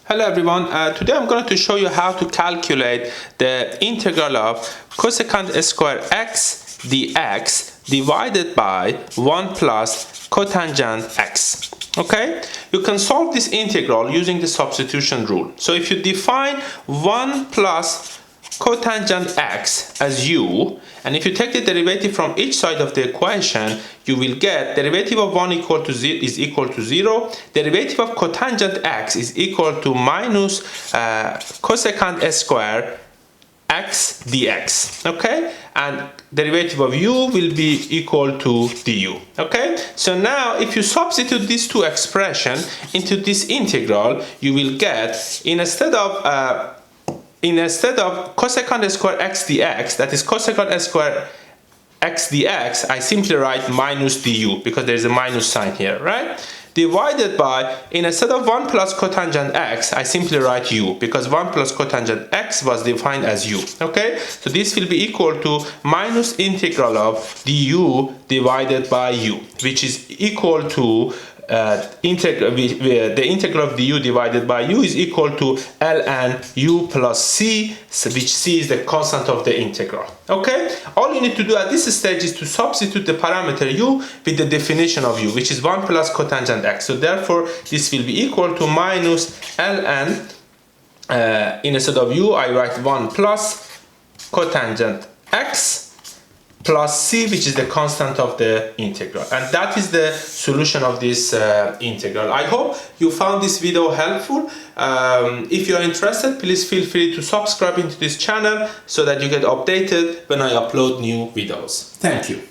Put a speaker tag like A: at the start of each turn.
A: Hello everyone, today I'm going to show you how to calculate the integral of cosecant square x dx divided by 1 plus cotangent x. Okay, you can solve this integral using the substitution rule. So if you define 1 plus cotangent x as u, and if you take the derivative from each side of the equation, you will get derivative of 1 is equal to 0, derivative of cotangent x is equal to minus cosecant square x dx, okay, and derivative of u will be equal to du. Okay, so now if you substitute these two expressions into this integral, you will get instead of cosecant square x dx, that is cosecant square x dx, I simply write minus du because there is a minus sign here, right? Divided by, instead of 1 plus cotangent x, I simply write u because 1 plus cotangent x was defined as u. Okay, so this will be equal to minus integral of du divided by u, which is equal to the integral of du divided by u is equal to ln u plus c, which c is the constant of the integral. Okay, all you need to do at this stage is to substitute the parameter u with the definition of u, which is 1 plus cotangent x. So therefore this will be equal to minus ln, instead of u I write 1 plus cotangent x plus c, which is the constant of the integral, and that is the solution of this integral. I hope you found this video helpful. If you are interested, please feel free to subscribe into this channel so that you get updated when I upload new videos. Thank you.